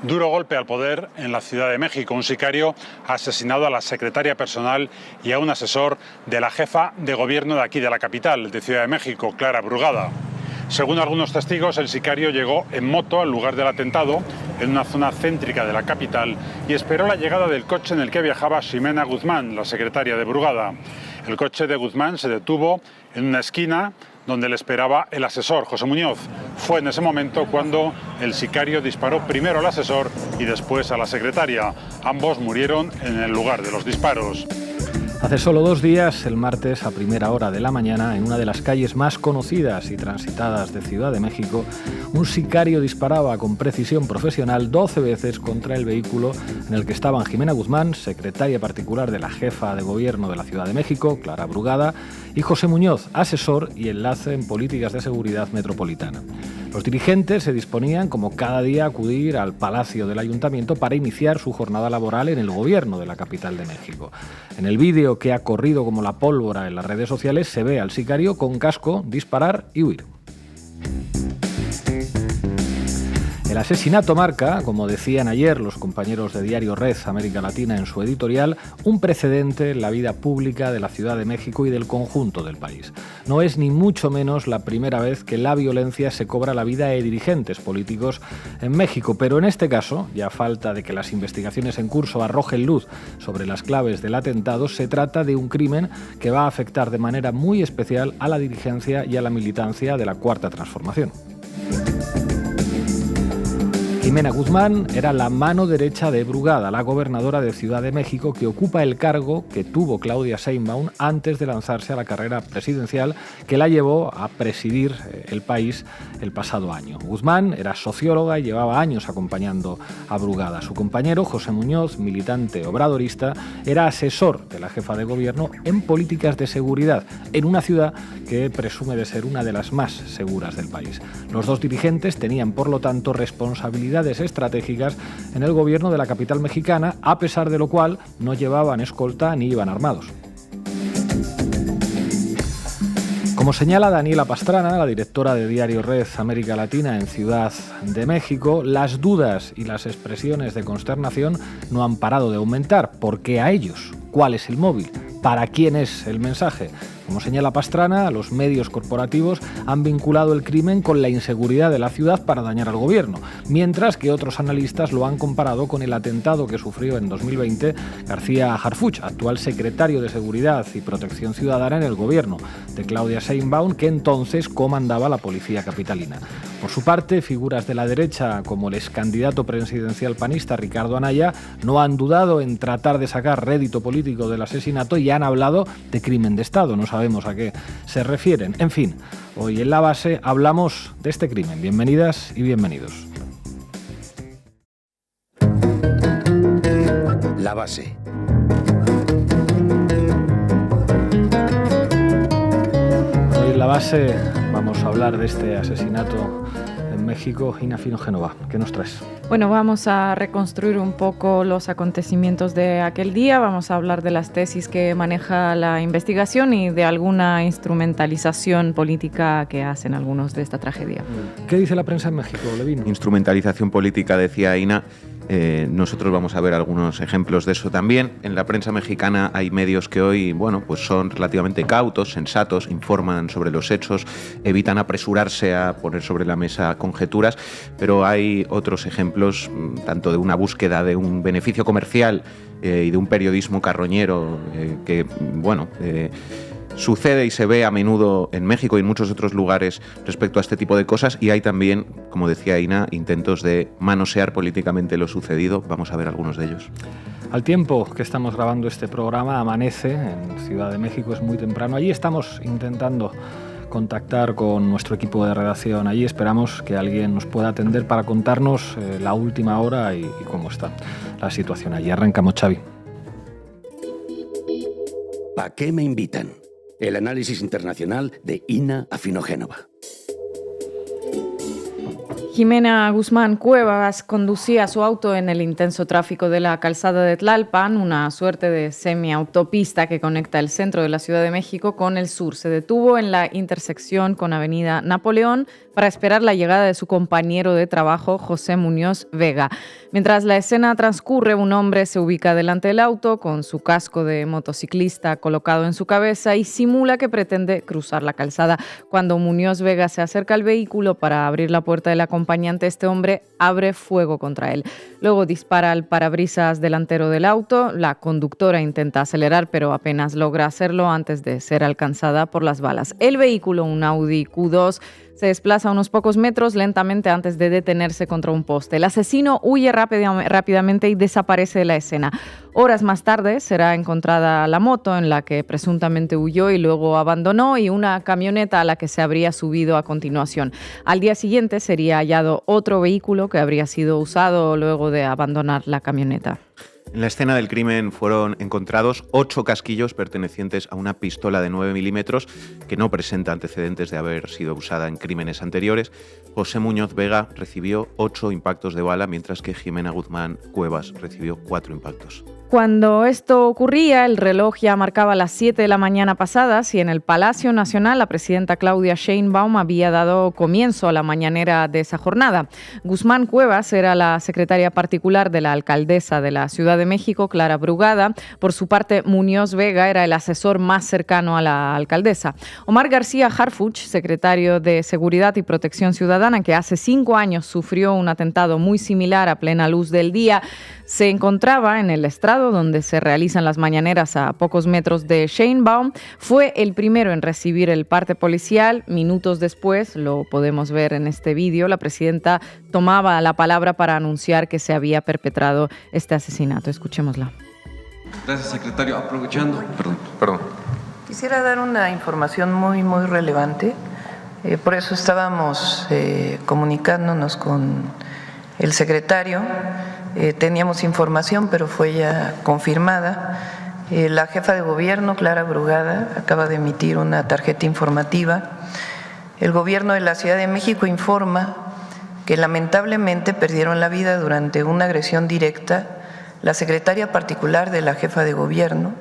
Duro golpe al poder en la Ciudad de México. Un sicario ha asesinado a la secretaria personal y a un asesor de la jefa de gobierno de aquí, de la capital de Ciudad de México, Clara Brugada. Según algunos testigos, el sicario llegó en moto al lugar del atentado, en una zona céntrica de la capital, y esperó la llegada del coche en el que viajaba Ximena Guzmán, la secretaria de Brugada. El coche de Guzmán se detuvo en una esquina donde le esperaba el asesor, José Muñoz. Fue en ese momento cuando el sicario disparó primero al asesor y después a la secretaria. Ambos murieron en el lugar de los disparos. Hace solo 2 días, el martes a primera hora de la mañana, en una de las calles más conocidas y transitadas de Ciudad de México, un sicario disparaba con precisión profesional 12 veces contra el vehículo en el que estaban Ximena Guzmán, secretaria particular de la jefa de gobierno de la Ciudad de México, Clara Brugada, y José Muñoz, asesor y enlace en políticas de seguridad metropolitana. Los dirigentes se disponían, como cada día, a acudir al Palacio del Ayuntamiento para iniciar su jornada laboral en el gobierno de la capital de México. En el vídeo que ha corrido como la pólvora en las redes sociales se ve al sicario con casco disparar y huir. El asesinato marca, como decían ayer los compañeros de Diario Red América Latina en su editorial, un precedente en la vida pública de la Ciudad de México y del conjunto del país. No es ni mucho menos la primera vez que la violencia se cobra la vida de dirigentes políticos en México, pero en este caso, y a falta de que las investigaciones en curso arrojen luz sobre las claves del atentado, se trata de un crimen que va a afectar de manera muy especial a la dirigencia y a la militancia de la Cuarta Transformación. Ximena Guzmán era la mano derecha de Brugada, la gobernadora de Ciudad de México, que ocupa el cargo que tuvo Claudia Sheinbaum antes de lanzarse a la carrera presidencial que la llevó a presidir el país el pasado año. Guzmán era socióloga y llevaba años acompañando a Brugada. Su compañero, José Muñoz, militante obradorista, era asesor de la jefa de gobierno en políticas de seguridad en una ciudad que presume de ser una de las más seguras del país. Los dos dirigentes tenían, por lo tanto, responsabilidades estratégicas en el gobierno de la capital mexicana, a pesar de lo cual no llevaban escolta ni iban armados. Como señala Daniela Pastrana, la directora de Diario Red América Latina en Ciudad de México, las dudas y las expresiones de consternación no han parado de aumentar. ¿Por qué a ellos? ¿Cuál es el móvil? ¿Para quién es el mensaje? Como señala Pastrana, los medios corporativos han vinculado el crimen con la inseguridad de la ciudad para dañar al gobierno, mientras que otros analistas lo han comparado con el atentado que sufrió en 2020 García Harfuch, actual secretario de Seguridad y Protección Ciudadana en el gobierno de Claudia Sheinbaum, que entonces comandaba la policía capitalina. Por su parte, figuras de la derecha, como el excandidato presidencial panista Ricardo Anaya, no han dudado en tratar de sacar rédito político del asesinato y han hablado de crimen de Estado. No sabemos a qué se refieren. En fin, hoy en La Base hablamos de este crimen. Bienvenidas y bienvenidos. La Base. Hoy en La Base vamos a hablar de este asesinato en México. Ina Finogénova, ¿qué nos traes? Bueno, vamos a reconstruir un poco los acontecimientos de aquel día, vamos a hablar de las tesis que maneja la investigación y de alguna instrumentalización política que hacen algunos de esta tragedia. ¿Qué dice la prensa en México, Levino? Instrumentalización política, decía Ina. Nosotros vamos a ver algunos ejemplos de eso también. En la prensa mexicana hay medios que hoy, pues son relativamente cautos, sensatos, informan sobre los hechos, evitan apresurarse a poner sobre la mesa conjeturas, pero hay otros ejemplos, tanto de una búsqueda de un beneficio comercial y de un periodismo carroñero que sucede y se ve a menudo en México y en muchos otros lugares respecto a este tipo de cosas, y hay también, como decía Ina, intentos de manosear políticamente lo sucedido. Vamos a ver algunos de ellos. Al tiempo que estamos grabando este programa, amanece en Ciudad de México, es muy temprano. Allí estamos intentando contactar con nuestro equipo de redacción. Allí esperamos que alguien nos pueda atender para contarnos la última hora y cómo está la situación allí. Arrancamos, Xavi. ¿A qué me invitan? El análisis internacional de Ina Finogénova. Ximena Guzmán Cuevas conducía su auto en el intenso tráfico de la calzada de Tlalpan, una suerte de semiautopista que conecta el centro de la Ciudad de México con el sur. Se detuvo en la intersección con Avenida Napoleón para esperar la llegada de su compañero de trabajo, José Muñoz Vega. Mientras la escena transcurre, un hombre se ubica delante del auto con su casco de motociclista colocado en su cabeza y simula que pretende cruzar la calzada. Cuando Muñoz Vega se acerca al vehículo para abrir la puerta del acompañante, este hombre abre fuego contra él. Luego dispara al parabrisas delantero del auto. La conductora intenta acelerar, pero apenas logra hacerlo antes de ser alcanzada por las balas. El vehículo, un Audi Q2, se desplaza unos pocos metros lentamente antes de detenerse contra un poste. El asesino huye rápidamente y desaparece de la escena. Horas más tarde será encontrada la moto en la que presuntamente huyó y luego abandonó y una camioneta a la que se habría subido a continuación. Al día siguiente sería hallado otro vehículo que habría sido usado luego de abandonar la camioneta. En la escena del crimen fueron encontrados 8 casquillos pertenecientes a una pistola de 9 milímetros que no presenta antecedentes de haber sido usada en crímenes anteriores. José Muñoz Vega recibió 8 impactos de bala, mientras que Jimena Guzmán Cuevas recibió 4 impactos. Cuando esto ocurría, el reloj ya marcaba las 7 de la mañana pasadas y en el Palacio Nacional la presidenta Claudia Sheinbaum había dado comienzo a la mañanera de esa jornada. Guzmán Cuevas era la secretaria particular de la alcaldesa de la Ciudad de México, Clara Brugada. Por su parte, Muñoz Vega era el asesor más cercano a la alcaldesa. Omar García Harfuch, secretario de Seguridad y Protección Ciudadana, que hace 5 años sufrió un atentado muy similar a plena luz del día, se encontraba en el estrado donde se realizan las mañaneras a pocos metros de Sheinbaum. Fue el primero en recibir el parte policial. Minutos después, lo podemos ver en este vídeo, la presidenta tomaba la palabra para anunciar que se había perpetrado este asesinato. Escuchémosla. Gracias, secretario. Aprovechando. Perdón. Quisiera dar una información muy relevante. Por eso estábamos comunicándonos con el secretario. Teníamos información, pero fue ya confirmada. La jefa de gobierno, Clara Brugada, acaba de emitir una tarjeta informativa. El gobierno de la Ciudad de México informa que lamentablemente perdieron la vida durante una agresión directa la secretaria particular de la jefa de gobierno,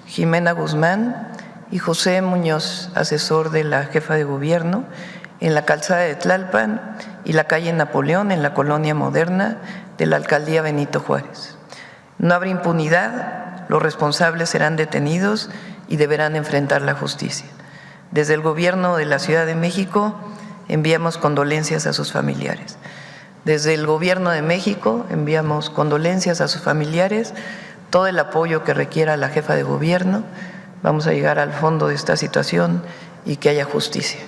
Jimena Guzmán, y José Muñoz, asesor de la jefa de gobierno, en la calzada de Tlalpan y la calle Napoleón, en la colonia moderna de la alcaldía Benito Juárez. No habrá impunidad, los responsables serán detenidos y deberán enfrentar la justicia. Desde el gobierno de la Ciudad de México enviamos condolencias a sus familiares. Desde el gobierno de México enviamos condolencias a sus familiares, todo el apoyo que requiera la jefa de gobierno. Vamos a llegar al fondo de esta situación y que haya justicia.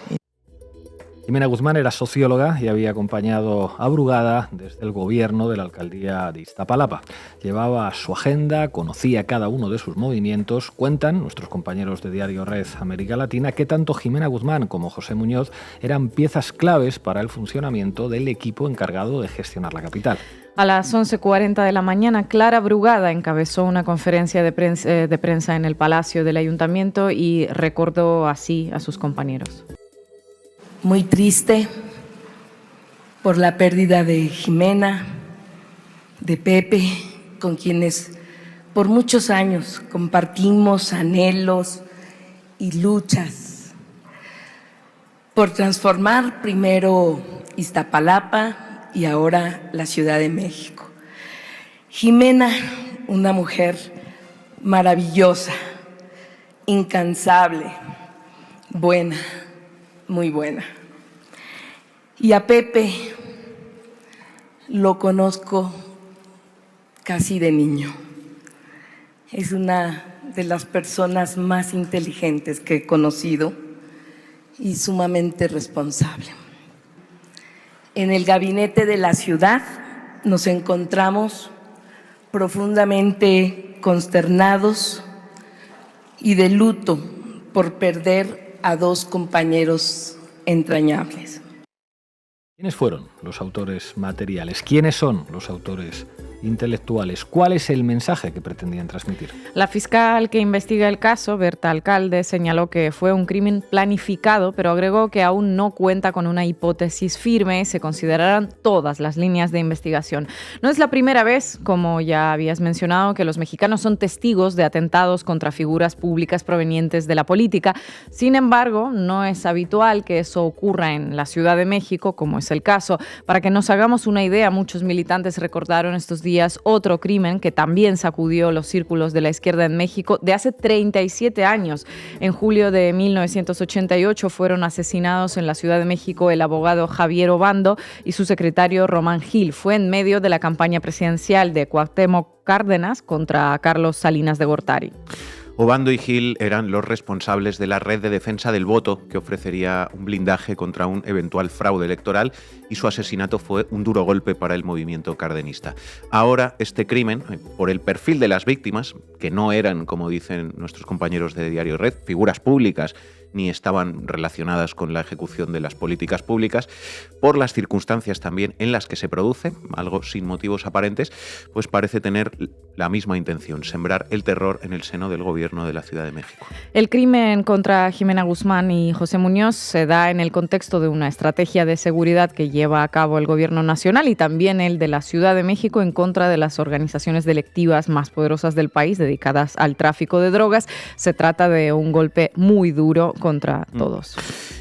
Jimena Guzmán era socióloga y había acompañado a Brugada desde el gobierno de la alcaldía de Iztapalapa. Llevaba su agenda, conocía cada uno de sus movimientos. Cuentan nuestros compañeros de Diario Red América Latina que tanto Jimena Guzmán como José Muñoz eran piezas claves para el funcionamiento del equipo encargado de gestionar la capital. A las 11:40 de la mañana, Clara Brugada encabezó una conferencia de prensa en el Palacio del Ayuntamiento y recordó así a sus compañeros. Muy triste por la pérdida de Jimena, de Pepe, con quienes por muchos años compartimos anhelos y luchas por transformar primero Iztapalapa y ahora la Ciudad de México. Jimena, una mujer maravillosa, incansable, buena, muy buena. Y a Pepe lo conozco casi de niño. Es una de las personas más inteligentes que he conocido y sumamente responsable. En el gabinete de la ciudad nos encontramos profundamente consternados y de luto por perder a 2 compañeros entrañables. ¿Quiénes fueron los autores materiales? ¿Quiénes son los autores intelectuales. ¿Cuál es el mensaje que pretendían transmitir? La fiscal que investiga el caso, Berta Alcalde, señaló que fue un crimen planificado, pero agregó que aún no cuenta con una hipótesis firme y se considerarán todas las líneas de investigación. No es la primera vez, como ya habías mencionado, que los mexicanos son testigos de atentados contra figuras públicas provenientes de la política. Sin embargo, no es habitual que eso ocurra en la Ciudad de México, como es el caso. Para que nos hagamos una idea, muchos militantes recordaron estos días otro crimen que también sacudió los círculos de la izquierda en México de hace 37 años. En julio de 1988 fueron asesinados en la Ciudad de México el abogado Javier Obando y su secretario Román Gil. Fue en medio de la campaña presidencial de Cuauhtémoc Cárdenas contra Carlos Salinas de Gortari. Obando y Gil eran los responsables de la red de defensa del voto que ofrecería un blindaje contra un eventual fraude electoral, y su asesinato fue un duro golpe para el movimiento cardenista. Ahora este crimen, por el perfil de las víctimas, que no eran, como dicen nuestros compañeros de Diario Red, figuras públicas ni estaban relacionadas con la ejecución de las políticas públicas, por las circunstancias también en las que se produce, algo sin motivos aparentes, pues parece tener la misma intención, sembrar el terror en el seno del gobierno de la Ciudad de México. El crimen contra Jimena Guzmán y José Muñoz se da en el contexto de una estrategia de seguridad que lleva a cabo el gobierno nacional y también el de la Ciudad de México en contra de las organizaciones delictivas más poderosas del país dedicadas al tráfico de drogas. Se trata de un golpe muy duro contra todos.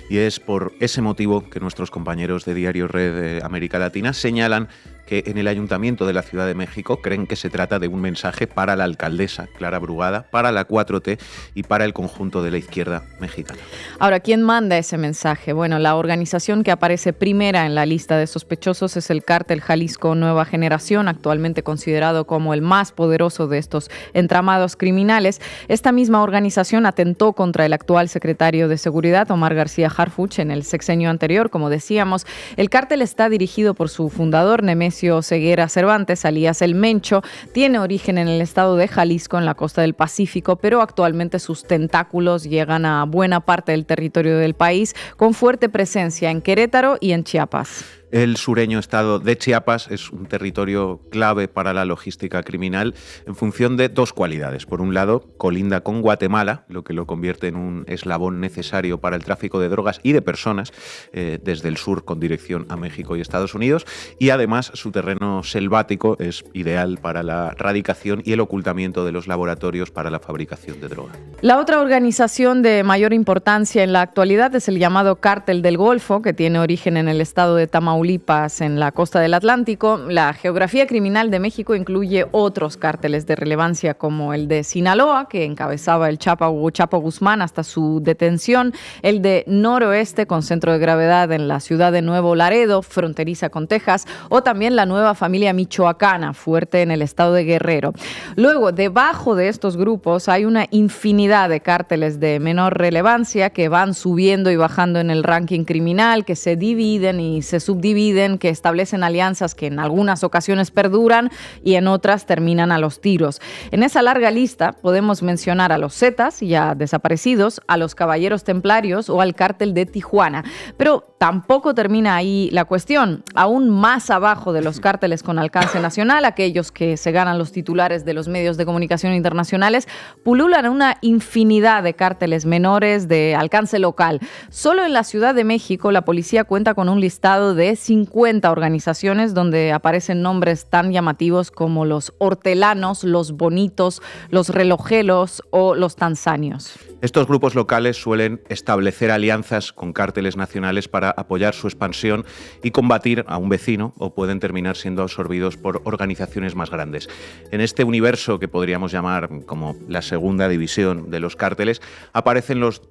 Y es por ese motivo que nuestros compañeros de Diario Red de América Latina señalan que en el Ayuntamiento de la Ciudad de México creen que se trata de un mensaje para la alcaldesa Clara Brugada, para la 4T y para el conjunto de la izquierda mexicana. Ahora, ¿quién manda ese mensaje? Bueno, la organización que aparece primera en la lista de sospechosos es el Cártel Jalisco Nueva Generación, actualmente considerado como el más poderoso de estos entramados criminales. Esta misma organización atentó contra el actual secretario de Seguridad, Omar García Harfuch, en el sexenio anterior, como decíamos. El cártel está dirigido por su fundador, Nemesio Ceguera Cervantes, alias El Mencho. Tiene origen en el estado de Jalisco, en la costa del Pacífico, pero actualmente sus tentáculos llegan a buena parte del territorio del país, con fuerte presencia en Querétaro y en Chiapas. El sureño estado de Chiapas es un territorio clave para la logística criminal en función de dos cualidades. Por un lado, colinda con Guatemala, lo que lo convierte en un eslabón necesario para el tráfico de drogas y de personas desde el sur con dirección a México y Estados Unidos. Y además, su terreno selvático es ideal para la radicación y el ocultamiento de los laboratorios para la fabricación de droga. La otra organización de mayor importancia en la actualidad es el llamado Cártel del Golfo, que tiene origen en el estado de Tamaulipas, en la costa del Atlántico. La geografía criminal de México incluye otros cárteles de relevancia como el de Sinaloa, que encabezaba el Chapo Guzmán hasta su detención, el de Noroeste, con centro de gravedad en la ciudad de Nuevo Laredo, fronteriza con Texas, o también la nueva familia michoacana, fuerte en el estado de Guerrero. Luego, debajo de estos grupos hay una infinidad de cárteles de menor relevancia que van subiendo y bajando en el ranking criminal, que se dividen y se subdividen, que establecen alianzas que en algunas ocasiones perduran y en otras terminan a los tiros. En esa larga lista podemos mencionar a los Zetas, ya desaparecidos, a los Caballeros Templarios o al Cártel de Tijuana. Pero tampoco termina ahí la cuestión. Aún más abajo de los cárteles con alcance nacional, aquellos que se ganan los titulares de los medios de comunicación internacionales, pululan una infinidad de cárteles menores de alcance local. Solo en la Ciudad de México la policía cuenta con un listado de 50 organizaciones donde aparecen nombres tan llamativos como los Hortelanos, los Bonitos, los Relojeros o los Tanzanios. Estos grupos locales suelen establecer alianzas con cárteles nacionales para apoyar su expansión y combatir a un vecino, o pueden terminar siendo absorbidos por organizaciones más grandes. En este universo que podríamos llamar como la segunda división de los cárteles, aparecen los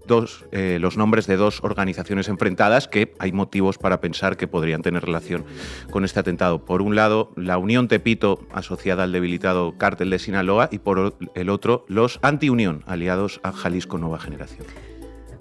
nombres de dos organizaciones enfrentadas que hay motivos para pensar que podrían tener relación con este atentado. Por un lado, la Unión Tepito, asociada al debilitado cártel de Sinaloa, y por el otro, los Anti-Unión, aliados a Jalisco Nueva Generación.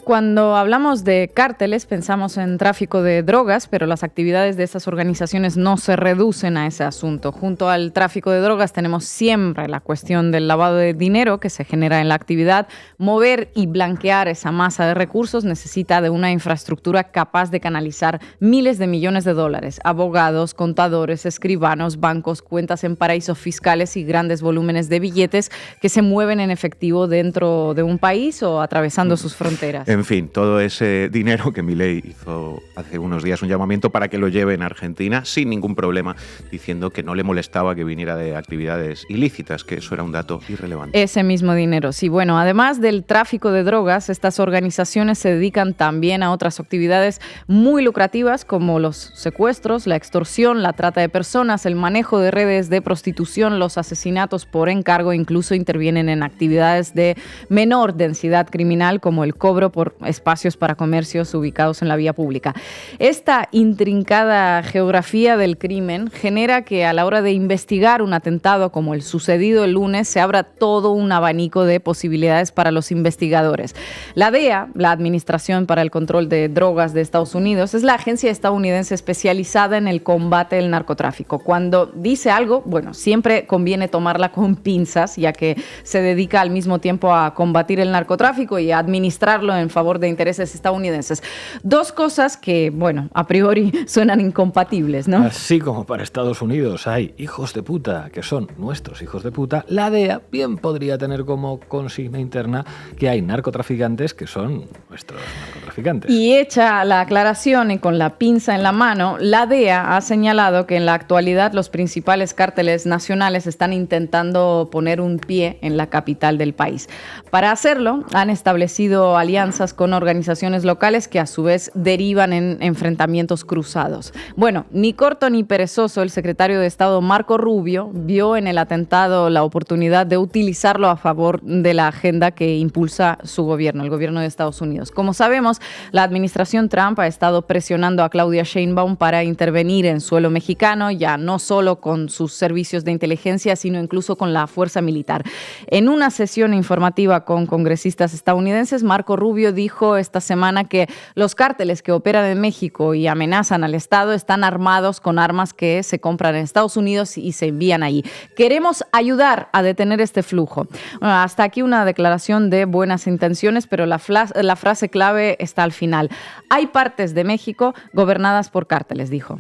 Cuando hablamos de cárteles pensamos en tráfico de drogas, pero las actividades de estas organizaciones no se reducen a ese asunto. Junto al tráfico de drogas tenemos siempre la cuestión del lavado de dinero que se genera en la actividad. Mover y blanquear esa masa de recursos necesita de una infraestructura capaz de canalizar miles de millones de dólares. Abogados, contadores, escribanos, bancos, cuentas en paraísos fiscales y grandes volúmenes de billetes que se mueven en efectivo dentro de un país o atravesando sus fronteras. En fin, todo ese dinero que Milei hizo hace unos días un llamamiento para que lo lleve en Argentina sin ningún problema, diciendo que no le molestaba que viniera de actividades ilícitas, que eso era un dato irrelevante. Ese mismo dinero, sí. Bueno, además del tráfico de drogas, estas organizaciones se dedican también a otras actividades muy lucrativas como los secuestros, la extorsión, la trata de personas, el manejo de redes de prostitución, los asesinatos por encargo, incluso intervienen en actividades de menor densidad criminal como el cobro por espacios para comercios ubicados en la vía pública. Esta intrincada geografía del crimen genera que a la hora de investigar un atentado como el sucedido el lunes se abra todo un abanico de posibilidades para los investigadores. La DEA, la Administración para el Control de Drogas de Estados Unidos, es la agencia estadounidense especializada en el combate del narcotráfico. Cuando dice algo, bueno, siempre conviene tomarla con pinzas, ya que se dedica al mismo tiempo a combatir el narcotráfico y a administrarlo en favor de intereses estadounidenses. Dos cosas que, bueno, a priori suenan incompatibles, ¿no? Así como para Estados Unidos hay hijos de puta que son nuestros hijos de puta, la DEA bien podría tener como consigna interna que hay narcotraficantes que son nuestros narcotraficantes. Y hecha la aclaración y con la pinza en la mano, la DEA ha señalado que en la actualidad los principales cárteles nacionales están intentando poner un pie en la capital del país. Para hacerlo, han establecido alianzas con organizaciones locales que a su vez derivan en enfrentamientos cruzados. Bueno, ni corto ni perezoso, el secretario de Estado Marco Rubio vio en el atentado la oportunidad de utilizarlo a favor de la agenda que impulsa su gobierno, el gobierno de Estados Unidos. Como sabemos, la administración Trump ha estado presionando a Claudia Sheinbaum para intervenir en suelo mexicano, ya no solo con sus servicios de inteligencia, sino incluso con la fuerza militar. En una sesión informativa con congresistas estadounidenses, Marco Rubio dijo esta semana que los cárteles que operan en México y amenazan al Estado están armados con armas que se compran en Estados Unidos y se envían allí. Queremos ayudar a detener este flujo. Bueno, hasta aquí una declaración de buenas intenciones, pero la frase clave está al final. Hay partes de México gobernadas por cárteles, dijo.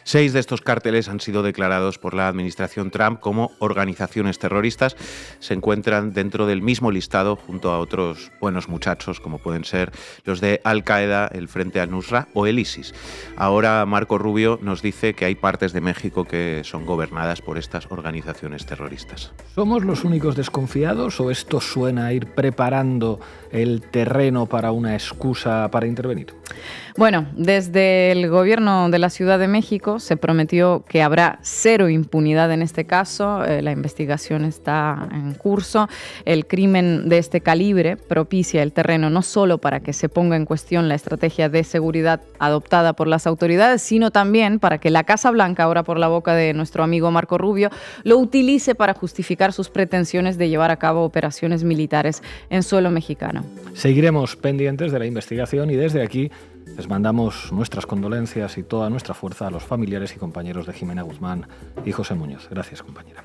6 de estos cárteles han sido declarados por la administración Trump como organizaciones terroristas. Se encuentran dentro del mismo listado junto a otros buenos muchachos, como pueden ser los de Al-Qaeda, el Frente al-Nusra o el ISIS. Ahora Marco Rubio nos dice que hay partes de México que son gobernadas por estas organizaciones terroristas. ¿Somos los únicos desconfiados o esto suena a ir preparando el terreno para una excusa para intervenir? Bueno, desde el gobierno de la Ciudad de México se prometió que habrá cero impunidad en este caso. La investigación está en curso. El crimen de este calibre propicia el terreno no solo para que se ponga en cuestión la estrategia de seguridad adoptada por las autoridades, sino también para que la Casa Blanca, ahora por la boca de nuestro amigo Marco Rubio, lo utilice para justificar sus pretensiones de llevar a cabo operaciones militares en suelo mexicano. Seguiremos pendientes de la investigación y desde aquí les mandamos nuestras condolencias y toda nuestra fuerza a los familiares y compañeros de Jimena Guzmán y José Muñoz. Gracias, compañera.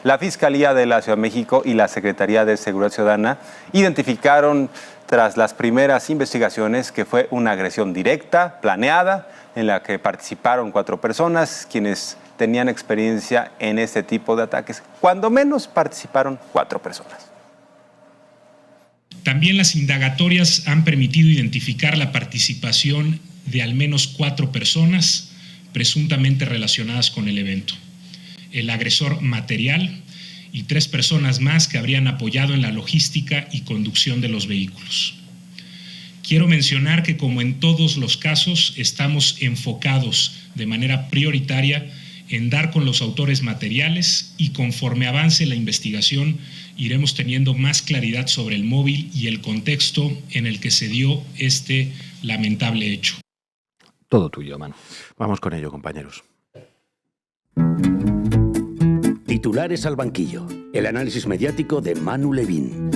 La Fiscalía de la Ciudad de México y la Secretaría de Seguridad Ciudadana identificaron tras las primeras investigaciones que fue una agresión directa, planeada, en la que participaron 4 personas quienes tenían experiencia en este tipo de ataques. Cuando menos participaron 4 personas. También las indagatorias han permitido identificar la participación de al menos 4 personas presuntamente relacionadas con el evento. El agresor material y 3 personas más que habrían apoyado en la logística y conducción de los vehículos. Quiero mencionar que, como en todos los casos, estamos enfocados de manera prioritaria en dar con los autores materiales y conforme avance la investigación iremos teniendo más claridad sobre el móvil y el contexto en el que se dio este lamentable hecho. Todo tuyo, Manu. Vamos con ello, compañeros. Titulares al banquillo. El análisis mediático de Manu Levín.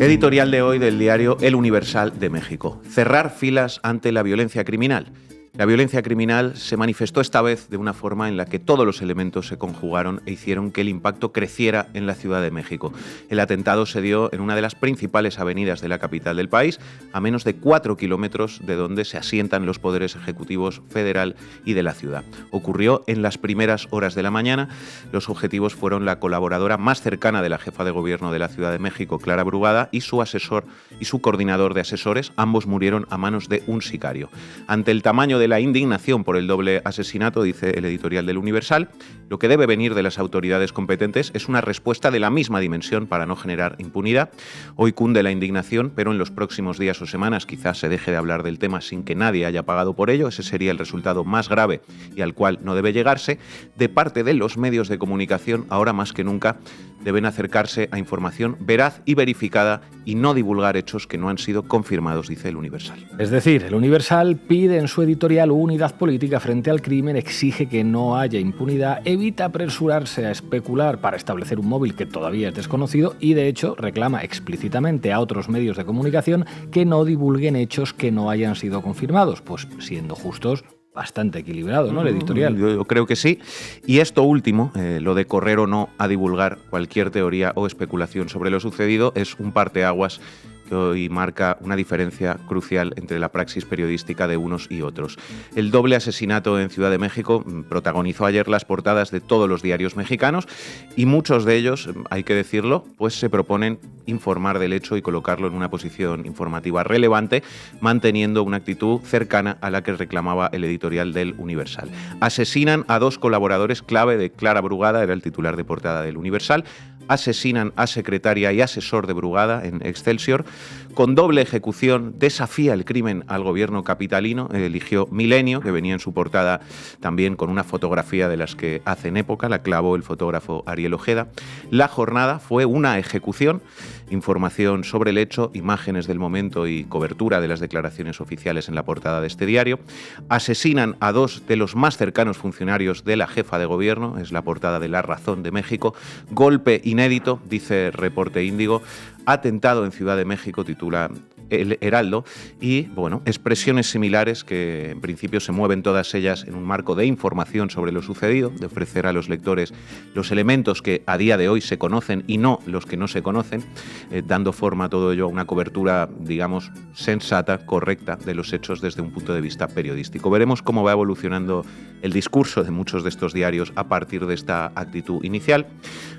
Editorial de hoy del diario El Universal de México. Cerrar filas ante la violencia criminal. La violencia criminal se manifestó esta vez de una forma en la que todos los elementos se conjugaron e hicieron que el impacto creciera en la Ciudad de México. El atentado se dio en una de las principales avenidas de la capital del país, a menos de 4 kilómetros de donde se asientan los poderes ejecutivos federal y de la ciudad. Ocurrió en las primeras horas de la mañana. Los objetivos fueron la colaboradora más cercana de la jefa de gobierno de la Ciudad de México, Clara Brugada, y su asesor y su coordinador de asesores. Ambos murieron a manos de un sicario. Ante el tamaño de la indignación por el doble asesinato, dice el editorial del Universal, lo que debe venir de las autoridades competentes es una respuesta de la misma dimensión para no generar impunidad. Hoy cunde la indignación, pero en los próximos días o semanas quizás se deje de hablar del tema sin que nadie haya pagado por ello. Ese sería el resultado más grave y al cual no debe llegarse. De parte de los medios de comunicación, ahora más que nunca, deben acercarse a información veraz y verificada y no divulgar hechos que no han sido confirmados, dice el Universal. Es decir, el Universal pide en su editorial unidad política frente al crimen, exige que no haya impunidad, evita apresurarse a especular para establecer un móvil que todavía es desconocido y, de hecho, reclama explícitamente a otros medios de comunicación que no divulguen hechos que no hayan sido confirmados. Pues, siendo justos, bastante equilibrado, ¿no?, el editorial. Yo creo que sí. Y esto último, lo de correr o no a divulgar cualquier teoría o especulación sobre lo sucedido, es un parteaguas que hoy marca una diferencia crucial entre la praxis periodística de unos y otros. El doble asesinato en Ciudad de México protagonizó ayer las portadas de todos los diarios mexicanos y muchos de ellos, hay que decirlo, pues se proponen informar del hecho y colocarlo en una posición informativa relevante, manteniendo una actitud cercana a la que reclamaba el editorial del Universal. Asesinan a 2 colaboradores clave de Clara Brugada, era el titular de portada del Universal. Asesinan a secretaria y asesor de Brugada en Excelsior. Con doble ejecución desafía el crimen al gobierno capitalino. Eligió Milenio, que venía en su portada también con una fotografía de las que hacen época. La clavó el fotógrafo Ariel Ojeda. La jornada fue una ejecución. Información sobre el hecho, imágenes del momento y cobertura de las declaraciones oficiales en la portada de este diario. Asesinan a 2 de los más cercanos funcionarios de la jefa de gobierno. Es la portada de La Razón de México. Golpe inédito, dice Reporte Índigo. Atentado en Ciudad de México, titula El Heraldo, y bueno, expresiones similares que en principio se mueven todas ellas en un marco de información sobre lo sucedido, de ofrecer a los lectores los elementos que a día de hoy se conocen y no los que no se conocen, dando forma a todo ello a una cobertura, digamos, sensata, correcta de los hechos desde un punto de vista periodístico. Veremos cómo va evolucionando el discurso de muchos de estos diarios a partir de esta actitud inicial,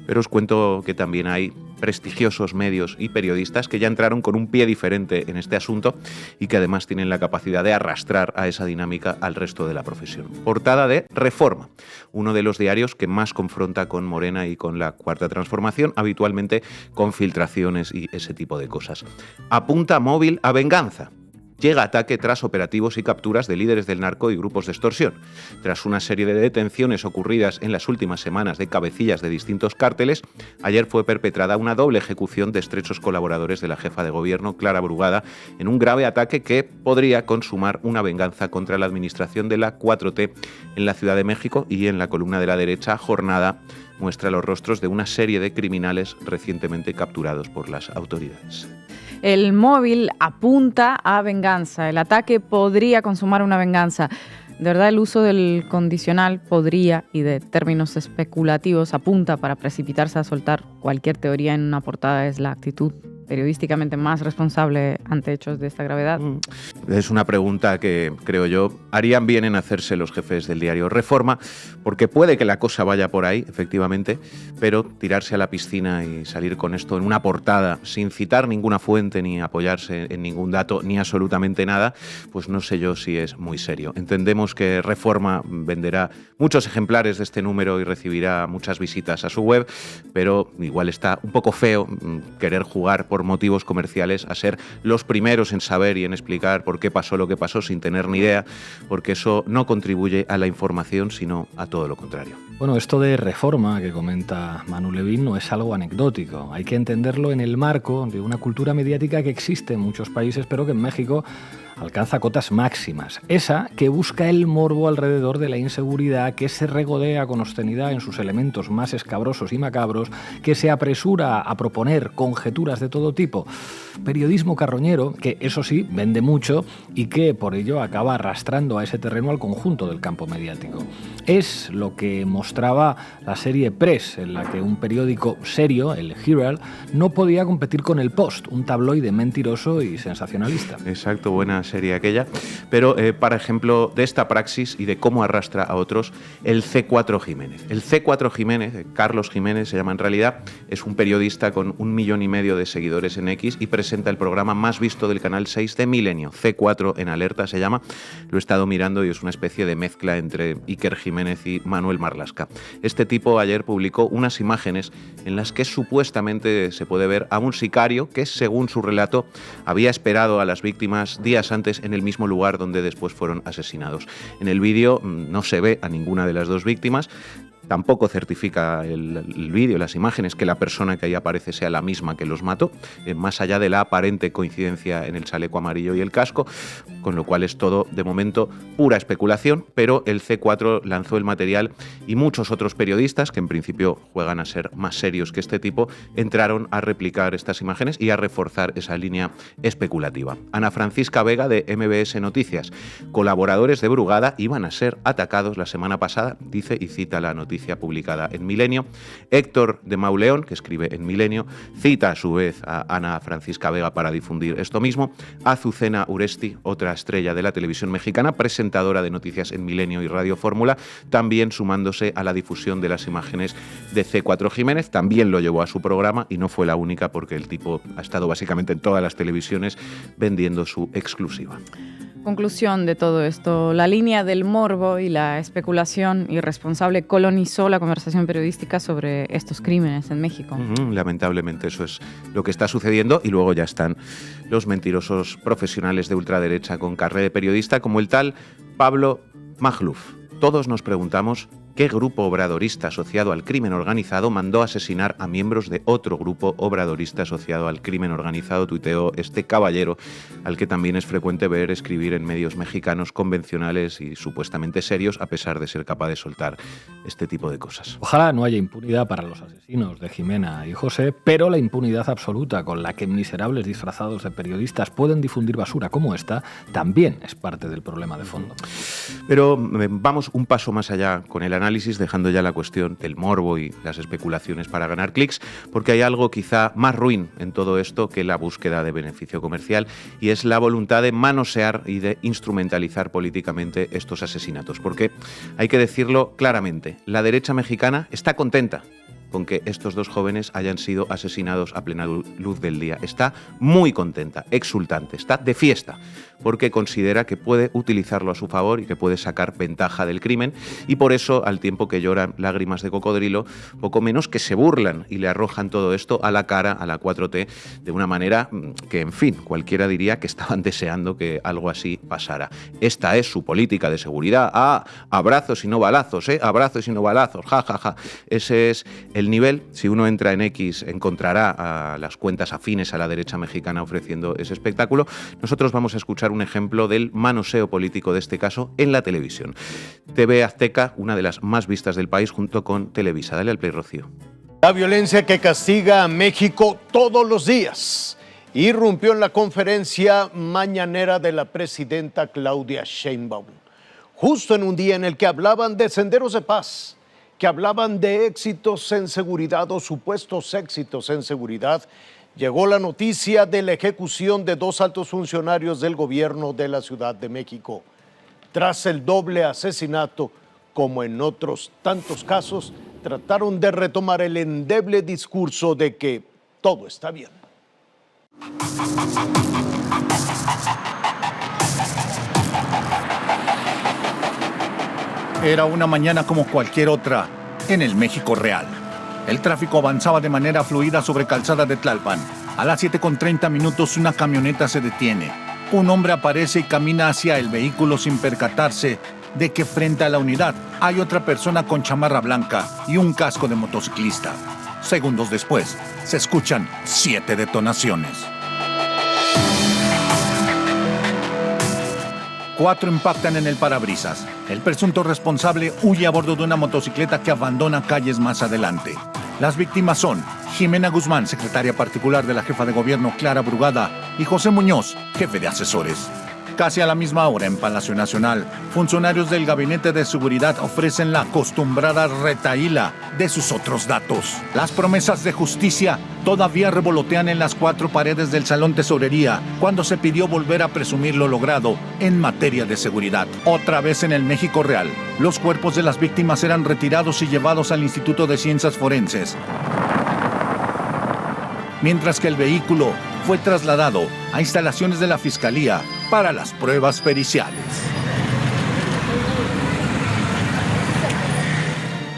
pero os cuento que también hay prestigiosos medios y periodistas que ya entraron con un pie diferente en este asunto y que además tienen la capacidad de arrastrar a esa dinámica al resto de la profesión. Portada de Reforma, uno de los diarios que más confronta con Morena y con la Cuarta Transformación, habitualmente con filtraciones y ese tipo de cosas. Apunta móvil a venganza. Llega ataque tras operativos y capturas de líderes del narco y grupos de extorsión. Tras una serie de detenciones ocurridas en las últimas semanas de cabecillas de distintos cárteles, ayer fue perpetrada una doble ejecución de estrechos colaboradores de la jefa de gobierno, Clara Brugada, en un grave ataque que podría consumar una venganza contra la administración de la 4T en la Ciudad de México. Y en la columna de la derecha, Jornada muestra los rostros de una serie de criminales recientemente capturados por las autoridades. El móvil apunta a venganza. El ataque podría consumar una venganza. De verdad, el uso del condicional podría y de términos especulativos apunta para precipitarse a soltar cualquier teoría en una portada. Es la actitud periodísticamente más responsable ante hechos de esta gravedad. Es una pregunta que, creo yo, harían bien en hacerse los jefes del diario Reforma, porque puede que la cosa vaya por ahí, efectivamente, pero tirarse a la piscina y salir con esto en una portada sin citar ninguna fuente ni apoyarse en ningún dato ni absolutamente nada, pues no sé yo si es muy serio. Entendemos que Reforma venderá muchos ejemplares de este número y recibirá muchas visitas a su web, pero igual está un poco feo querer jugar por motivos comerciales a ser los primeros en saber y en explicar por qué pasó lo que pasó sin tener ni idea, porque eso no contribuye a la información, sino a todo lo contrario. Bueno, esto de reforma que comenta Manu Levin no es algo anecdótico. Hay que entenderlo en el marco de una cultura mediática que existe en muchos países, pero que en México alcanza cotas máximas. Esa que busca el morbo alrededor de la inseguridad, que se regodea con obscenidad en sus elementos más escabrosos y macabros, que se apresura a proponer conjeturas de todo tipo. Periodismo carroñero que, eso sí, vende mucho y que por ello acaba arrastrando a ese terreno al conjunto del campo mediático. Es lo que mostraba la serie Press, en la que un periódico serio, el Herald, no podía competir con el Post, un tabloide mentiroso y sensacionalista. Exacto, buena serie aquella. Pero, para ejemplo, de esta praxis y de cómo arrastra a otros, el C4 Jiménez. El C4 Jiménez, Carlos Jiménez se llama en realidad, es un periodista con 1,5 millones de seguidores en X y presenta el programa más visto del Canal 6 de Milenio. C4 en alerta se llama. Lo he estado mirando y es una especie de mezcla entre Iker Jiménez y Manuel Marlaska. Este tipo ayer publicó unas imágenes en las que supuestamente se puede ver a un sicario que, según su relato, había esperado a las víctimas días antes en el mismo lugar donde después fueron asesinados. En el vídeo no se ve a ninguna de las dos víctimas. Tampoco certifica el vídeo, las imágenes, que la persona que ahí aparece sea la misma que los mató, más allá de la aparente coincidencia en el chaleco amarillo y el casco, con lo cual es todo, de momento, pura especulación, pero el C4 lanzó el material y muchos otros periodistas, que en principio juegan a ser más serios que este tipo, entraron a replicar estas imágenes y a reforzar esa línea especulativa. Ana Francisca Vega, de MBS Noticias: colaboradores de Brugada iban a ser atacados la semana pasada, dice y cita la noticia publicada en Milenio. Héctor de Mauleón, que escribe en Milenio, cita a su vez a Ana Francisca Vega para difundir esto mismo. Azucena Uresti, otra estrella de la televisión mexicana, presentadora de noticias en Milenio y Radio Fórmula, también sumándose a la difusión de las imágenes de C4 Jiménez. También lo llevó a su programa y no fue la única, porque el tipo ha estado básicamente en todas las televisiones vendiendo su exclusiva. Conclusión de todo esto: la línea del morbo y la especulación irresponsable colonizó la conversación periodística sobre estos crímenes en México. Lamentablemente eso es lo que está sucediendo, y luego ya están los mentirosos profesionales de ultraderecha con carrera de periodista, como el tal Pablo Magluf. Todos nos preguntamos qué grupo obradorista asociado al crimen organizado mandó asesinar a miembros de otro grupo obradorista asociado al crimen organizado, tuiteó este caballero, al que también es frecuente ver escribir en medios mexicanos convencionales y supuestamente serios, a pesar de ser capaz de soltar este tipo de cosas. Ojalá no haya impunidad para los asesinos de Jimena y José, pero la impunidad absoluta con la que miserables disfrazados de periodistas pueden difundir basura como esta también es parte del problema de fondo. Pero vamos un paso más allá con el análisis, dejando ya la cuestión del morbo y las especulaciones para ganar clics, porque hay algo quizá más ruin en todo esto que la búsqueda de beneficio comercial, y es la voluntad de manosear y de instrumentalizar políticamente estos asesinatos. Porque hay que decirlo claramente, la derecha mexicana está contenta con que estos dos jóvenes hayan sido asesinados a plena luz del día. Está muy contenta, exultante, está de fiesta, porque considera que puede utilizarlo a su favor y que puede sacar ventaja del crimen, y por eso, al tiempo que lloran lágrimas de cocodrilo, poco menos que se burlan y le arrojan todo esto a la cara a la 4T de una manera que, en fin, cualquiera diría que estaban deseando que algo así pasara. Esta es su política de seguridad. Abrazos y no balazos, abrazos y no balazos, ja, ja, ja. Ese es el nivel. Si uno entra en X, encontrará a las cuentas afines a la derecha mexicana ofreciendo ese espectáculo. Nosotros vamos a escuchar un ejemplo del manoseo político de este caso en la televisión. TV Azteca, una de las más vistas del país, junto con Televisa. Dale al play, Rocío. La violencia que castiga a México todos los días irrumpió en la conferencia mañanera de la presidenta Claudia Sheinbaum, justo en un día en el que hablaban de senderos de paz, que hablaban de éxitos en seguridad o supuestos éxitos en seguridad. Llegó la noticia de la ejecución de 2 altos funcionarios del gobierno de la Ciudad de México. Tras el doble asesinato, como en otros tantos casos, trataron de retomar el endeble discurso de que todo está bien. Era una mañana como cualquier otra en el México real. El tráfico avanzaba de manera fluida sobre Calzada de Tlalpan. A las 7:30 una camioneta se detiene. Un hombre aparece y camina hacia el vehículo sin percatarse de que frente a la unidad hay otra persona con chamarra blanca y un casco de motociclista. Segundos después, se escuchan 7 detonaciones. 4 impactan en el parabrisas. El presunto responsable huye a bordo de una motocicleta que abandona calles más adelante. Las víctimas son Jimena Guzmán, secretaria particular de la jefa de gobierno Clara Brugada, y José Muñoz, jefe de asesores. Casi a la misma hora en Palacio Nacional, funcionarios del Gabinete de Seguridad ofrecen la acostumbrada retahíla de sus otros datos. Las promesas de justicia todavía revolotean en las 4 paredes del Salón Tesorería cuando se pidió volver a presumir lo logrado en materia de seguridad. Otra vez en el México real, los cuerpos de las víctimas eran retirados y llevados al Instituto de Ciencias Forenses, mientras que el vehículo fue trasladado a instalaciones de la Fiscalía para las pruebas periciales.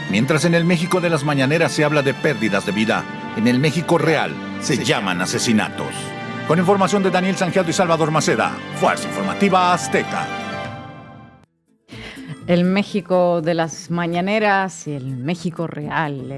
Mientras en el México de las mañaneras se habla de pérdidas de vida, en el México real se llaman asesinatos. Con información de Daniel Sangiado y Salvador Maceda, Fuerza Informativa Azteca. El México de las mañaneras y el México real y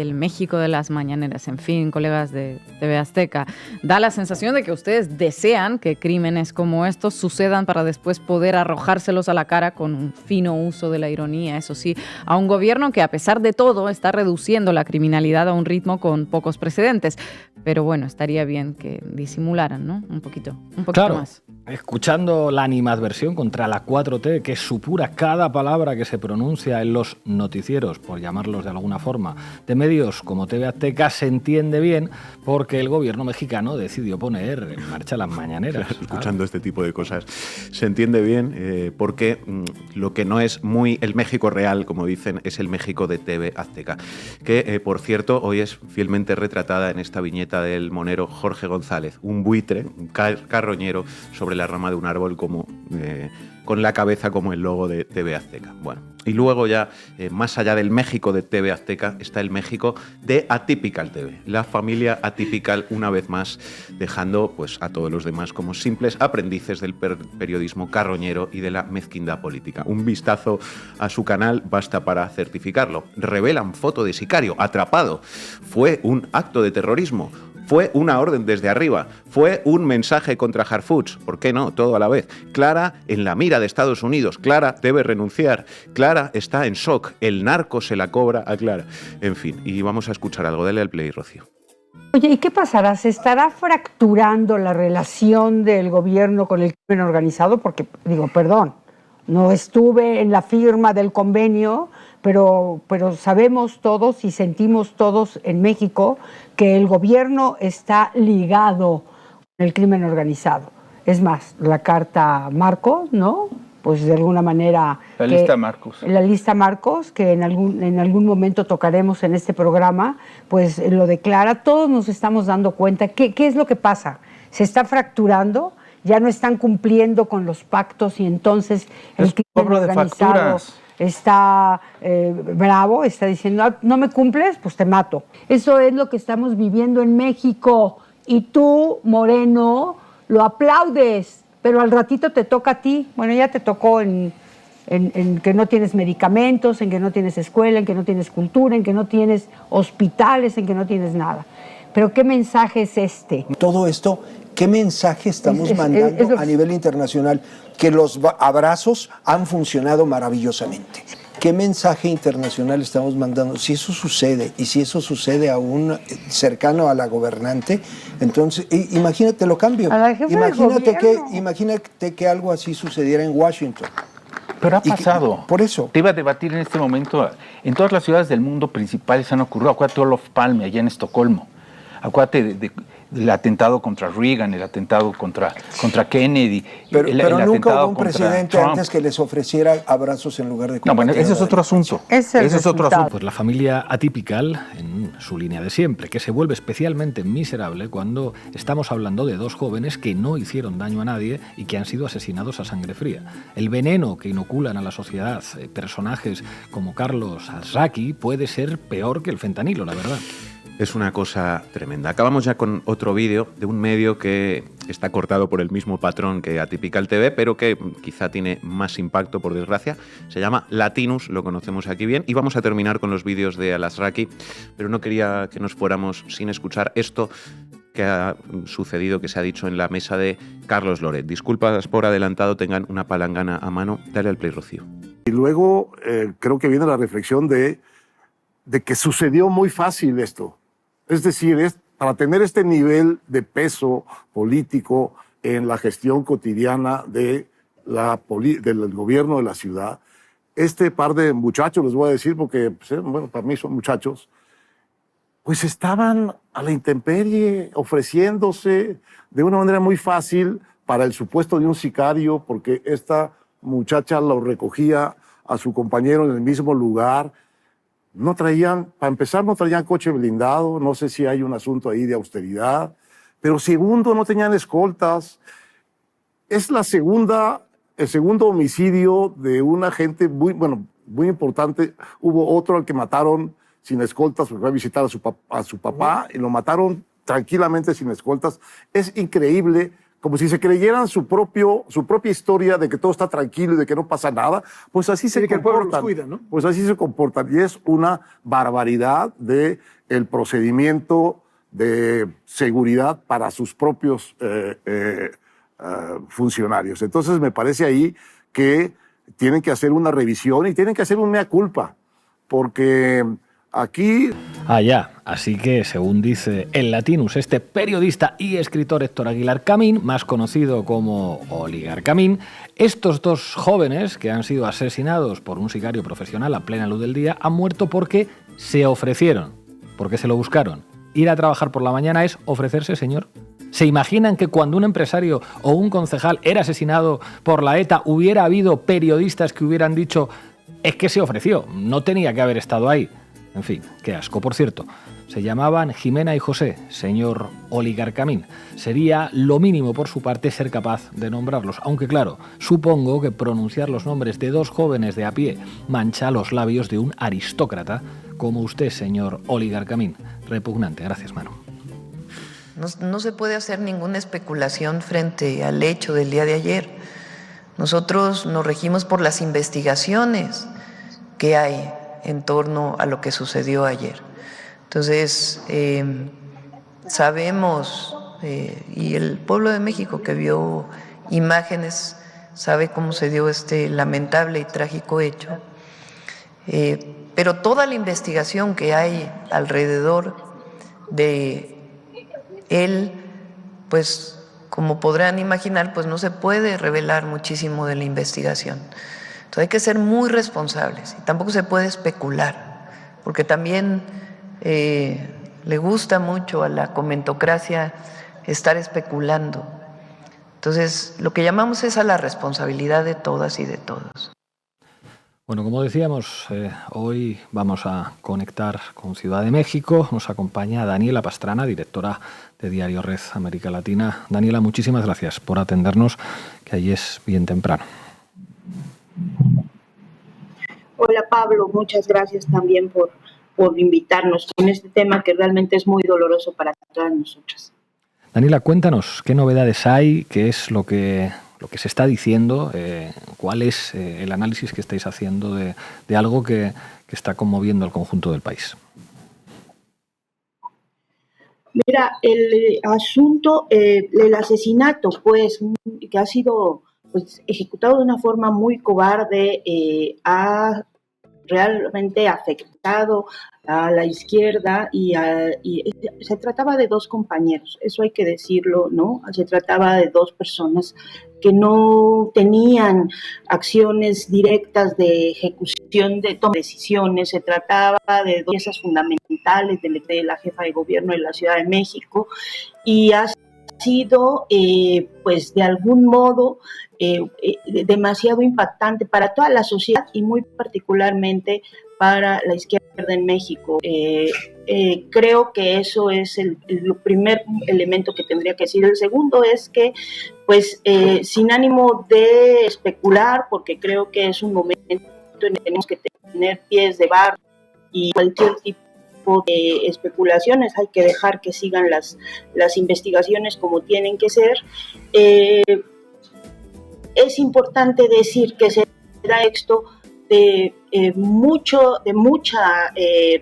el México de las mañaneras. En fin, colegas de TV Azteca, da la sensación de que ustedes desean que crímenes como estos sucedan para después poder arrojárselos a la cara con un fino uso de la ironía, eso sí, a un gobierno que a pesar de todo está reduciendo la criminalidad a un ritmo con pocos precedentes. Pero bueno, estaría bien que disimularan, ¿no? Un poquito claro, más. Escuchando la animadversión contra la 4T, que supura cada palabra que se pronuncia en los noticieros, por llamarlos de alguna forma, de medios como TV Azteca, se entiende bien porque el gobierno mexicano decidió poner en marcha las mañaneras. Escuchando este tipo de cosas se entiende bien porque lo que no es muy el México real, como dicen, es el México de TV Azteca, que por cierto hoy es fielmente retratada en esta viñeta del monero Jorge González, un buitre, un carroñero sobre la rama de un árbol como con la cabeza como el logo de TV Azteca. Bueno, y luego ya, más allá del México de TV Azteca, está el México de Atypical TV. La familia Atypical, una vez más, dejando pues, a todos los demás como simples aprendices del periodismo carroñero y de la mezquindad política. Un vistazo a su canal basta para certificarlo. Revelan foto de sicario atrapado. Fue un acto de terrorismo. Fue una orden desde arriba, fue un mensaje contra Harfuch, ¿por qué no? Todo a la vez. Clara en la mira de Estados Unidos, Clara debe renunciar, Clara está en shock, el narco se la cobra a Clara. En fin, y vamos a escuchar algo, dale al play, Rocío. Oye, ¿y qué pasará? ¿Se estará fracturando la relación del gobierno con el crimen organizado? Porque, digo, perdón, no estuve en la firma del convenio, pero sabemos todos y sentimos todos en México que el gobierno está ligado con el crimen organizado. Es más, la carta Marcos, ¿no? Pues de alguna manera... La lista Marcos. La lista Marcos, que en algún momento tocaremos en este programa, pues lo declara. Todos nos estamos dando cuenta. ¿Qué es lo que pasa? Se está fracturando, ya no están cumpliendo con los pactos y entonces el crimen organizado está bravo, está diciendo, no me cumples, pues te mato. Eso es lo que estamos viviendo en México y tú, Moreno, lo aplaudes, pero al ratito te toca a ti. Bueno, ya te tocó en que no tienes medicamentos, en que no tienes escuela, en que no tienes cultura, en que no tienes hospitales, en que no tienes nada. Pero ¿qué mensaje es este? Todo esto, ¿qué mensaje estamos mandando a nivel internacional? Que los abrazos han funcionado maravillosamente. ¿Qué mensaje internacional estamos mandando? Si eso sucede, y si eso sucede a un cercano a la gobernante, entonces, imagínate, lo cambio. Imagínate que algo así sucediera en Washington. Pero ha pasado. Por eso. Te iba a debatir en este momento. En todas las ciudades del mundo principales han ocurrido. Acuérdate de Olof Palme, allá en Estocolmo. Acuérdate del atentado contra Reagan, el atentado contra Kennedy. Pero nunca hubo un presidente antes que les ofreciera abrazos en lugar de... No, bueno, ese es otro asunto. Ese es otro asunto. Pues la familia Atypical, en su línea de siempre, que se vuelve especialmente miserable cuando estamos hablando de 2 jóvenes que no hicieron daño a nadie y que han sido asesinados a sangre fría. El veneno que inoculan a la sociedad personajes como Carlos Arzaki puede ser peor que el fentanilo, la verdad. Es una cosa tremenda. Acabamos ya con otro vídeo de un medio que está cortado por el mismo patrón que Atypical TV, pero que quizá tiene más impacto, por desgracia. Se llama Latinus, lo conocemos aquí bien, y vamos a terminar con los vídeos de Alasraqui, pero no quería que nos fuéramos sin escuchar esto que ha sucedido, que se ha dicho en la mesa de Carlos Loret. Disculpas por adelantado, tengan una palangana a mano. Dale al play, Rocío. Y luego creo que viene la reflexión de que sucedió muy fácil esto. Es decir, para tener este nivel de peso político en la gestión cotidiana del gobierno de la ciudad, este par de muchachos, les voy a decir porque, bueno, para mí son muchachos, pues estaban a la intemperie, ofreciéndose de una manera muy fácil para el supuesto de un sicario, porque esta muchacha lo recogía a su compañero en el mismo lugar. No traían, para empezar, no traían coche blindado, no sé si hay un asunto ahí de austeridad, pero segundo, no tenían escoltas. Es el segundo homicidio de un agente muy importante. Hubo otro al que mataron sin escoltas, porque fue a visitar a su papá y lo mataron tranquilamente sin escoltas. Es increíble, como si se creyeran su propia historia de que todo está tranquilo y de que no pasa nada. Pues así se comportan. Que el pueblo los cuida, ¿no? Pues así se comportan. Y es una barbaridad el procedimiento de seguridad para sus propios funcionarios. Entonces me parece ahí que tienen que hacer una revisión y tienen que hacer un mea culpa, porque aquí... Así que, según dice el Latinus, este periodista y escritor Héctor Aguilar Camín, más conocido como Oligar Camín, estos dos jóvenes que han sido asesinados por un sicario profesional a plena luz del día han muerto porque se ofrecieron, porque se lo buscaron. Ir a trabajar por la mañana es ofrecerse, señor. ¿Se imaginan que cuando un empresario o un concejal era asesinado por la ETA hubiera habido periodistas que hubieran dicho es que se ofreció, no tenía que haber estado ahí? En fin, qué asco. Por cierto, se llamaban Jimena y José, señor Oligar Camín. Sería lo mínimo por su parte ser capaz de nombrarlos, aunque claro, supongo que pronunciar los nombres de dos jóvenes de a pie mancha los labios de un aristócrata como usted, señor Oligar Camín. Repugnante. Gracias, Manu. No se puede hacer ninguna especulación frente al hecho del día de ayer. Nosotros nos regimos por las investigaciones que hay en torno a lo que sucedió ayer. Entonces, sabemos, y el pueblo de México que vio imágenes sabe cómo se dio este lamentable y trágico hecho, pero toda la investigación que hay alrededor de él, pues como podrán imaginar, pues no se puede revelar muchísimo de la investigación. Entonces hay que ser muy responsables y tampoco se puede especular, porque también le gusta mucho a la comentocracia estar especulando. Entonces lo que llamamos es a la responsabilidad de todas y de todos. Bueno, como decíamos, hoy vamos a conectar con Ciudad de México. Nos acompaña Daniela Pastrana, directora de Diario Red América Latina. Daniela, muchísimas gracias por atendernos, que allí es bien temprano. Hola Pablo, muchas gracias también por invitarnos en este tema que realmente es muy doloroso para todas nosotras. Daniela, cuéntanos qué novedades hay, qué es lo que se está diciendo, cuál es el análisis que estáis haciendo de algo que está conmoviendo al conjunto del país. Mira, el asunto, el asesinato, pues, que ha sido ejecutado de una forma muy cobarde, ha realmente afectado a la izquierda y se trataba de dos compañeros, eso hay que decirlo, ¿no? Se trataba de dos personas que no tenían acciones directas de ejecución de toma de decisiones, se trataba de dos piezas fundamentales de la jefa de gobierno de la Ciudad de México y ha sido, pues de algún modo, demasiado impactante para toda la sociedad y muy particularmente para la izquierda en México. Creo que eso es el primer elemento que tendría que decir. El segundo es que, pues, sin ánimo de especular, porque creo que es un momento en el que tenemos que tener pies de barro y cualquier tipo tipo de especulaciones, hay que dejar que sigan las investigaciones como tienen que ser. Es importante decir que se da esto de mucha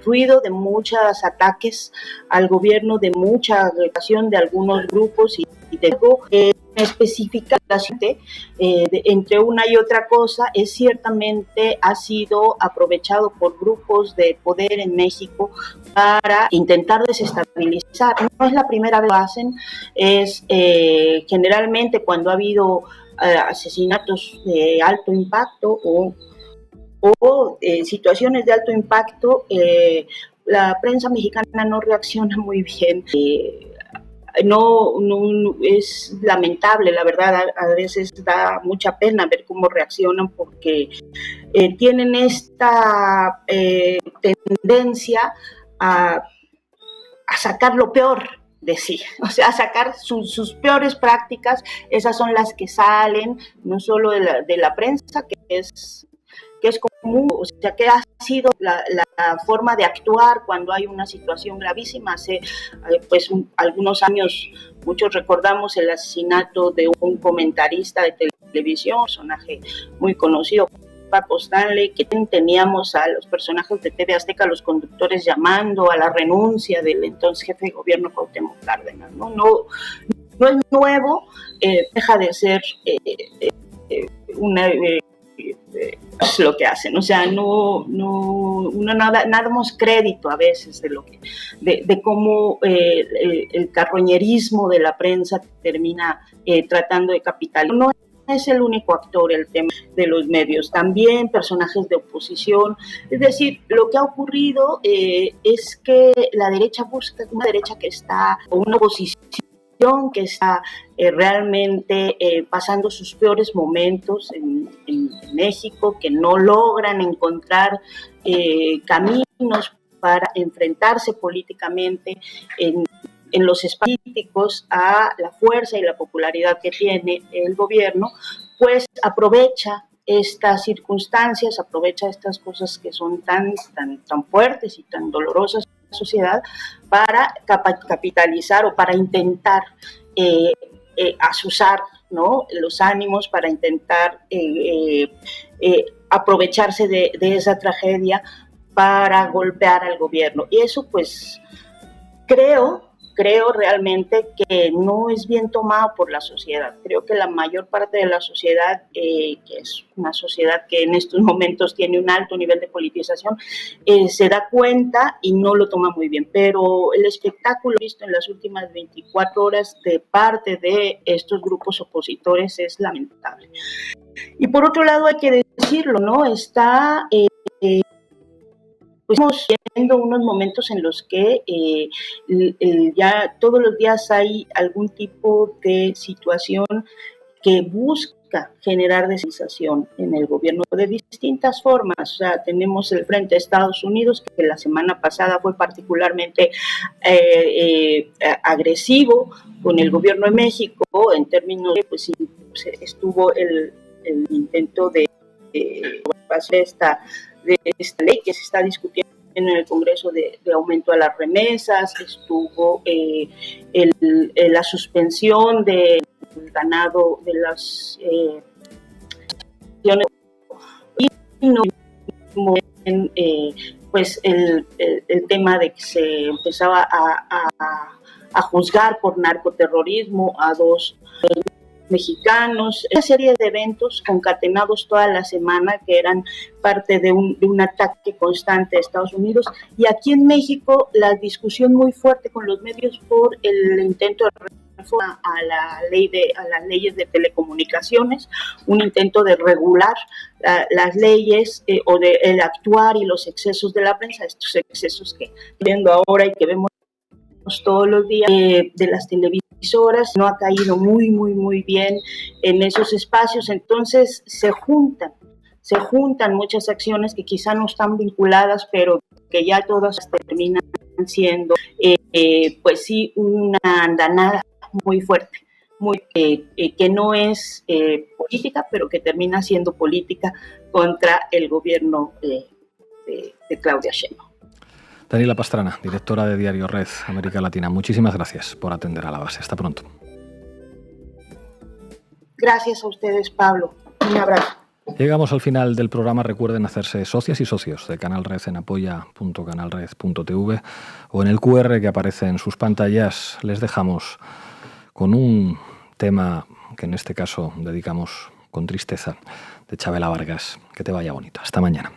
ruido, de muchos ataques al gobierno, de mucha agregación de algunos grupos y de algo específica entre una y otra cosa ciertamente ha sido aprovechado por grupos de poder en México para intentar desestabilizar. No es la primera vez que lo hacen, es generalmente cuando ha habido asesinatos de alto impacto o situaciones de alto impacto, la prensa mexicana no reacciona muy bien. No es lamentable, la verdad, a veces da mucha pena ver cómo reaccionan porque tienen esta tendencia a sacar lo peor de sí, o sea, a sacar sus peores prácticas. Esas son las que salen, no solo de la prensa, que es común, o sea, que ha sido la forma de actuar cuando hay una situación gravísima. Hace algunos años, muchos recordamos el asesinato de un comentarista de televisión, un personaje muy conocido, Paco Stanley, que teníamos a los personajes de TV Azteca, los conductores, llamando a la renuncia del entonces jefe de gobierno Cuauhtémoc Cárdenas. No es nuevo, deja de ser es lo que hacen, o sea, no damos crédito a veces de cómo el carroñerismo de la prensa termina tratando de capitalizar. No es el único actor el tema de los medios, también personajes de oposición. Es decir, lo que ha ocurrido es que la derecha busca una derecha que está, o una oposición que está realmente pasando sus peores momentos en México, que no logran encontrar caminos para enfrentarse políticamente en los espacios políticos a la fuerza y la popularidad que tiene el gobierno, pues aprovecha estas circunstancias, aprovecha estas cosas que son tan fuertes y tan dolorosas en la sociedad para capitalizar o para intentar asusar, ¿no?, los ánimos, para intentar aprovecharse de esa tragedia para golpear al gobierno. Y eso, pues, creo realmente que no es bien tomado por la sociedad. Creo que la mayor parte de la sociedad, que es una sociedad que en estos momentos tiene un alto nivel de politización, se da cuenta y no lo toma muy bien. Pero el espectáculo visto en las últimas 24 horas de parte de estos grupos opositores es lamentable. Y por otro lado, hay que decirlo, ¿no? Está... pues estamos viendo unos momentos en los que ya todos los días hay algún tipo de situación que busca generar descentralización en el gobierno de distintas formas. O sea, tenemos el Frente de Estados Unidos, que la semana pasada fue particularmente agresivo con el gobierno de México, en términos de, pues estuvo el intento de esta ley que se está discutiendo en el Congreso de aumento a las remesas, estuvo la suspensión del ganado de las y no pues el tema de que se empezaba a juzgar por narcoterrorismo a dos mexicanos, una serie de eventos concatenados toda la semana que eran parte de un ataque constante de Estados Unidos. Y aquí en México la discusión muy fuerte con los medios por el intento de reforma a las leyes de telecomunicaciones, un intento de regular las leyes o de el actuar y los excesos de la prensa, estos excesos que viendo ahora y que vemos todos los días de las televisoras. No ha caído muy bien en esos espacios. Entonces se juntan muchas acciones que quizá no están vinculadas, pero que ya todas terminan siendo pues sí, una andanada muy fuerte, que no es política, pero que termina siendo política contra el gobierno de Claudia Sheinbaum. Daniela Pastrana, directora de Diario Red América Latina, muchísimas gracias por atender a La Base. Hasta pronto. Gracias a ustedes, Pablo. Un abrazo. Llegamos al final del programa. Recuerden hacerse socias y socios de Canal Red en apoya.canalred.tv o en el QR que aparece en sus pantallas. Les dejamos con un tema que en este caso dedicamos con tristeza, de Chabela Vargas. Que te vaya bonito. Hasta mañana.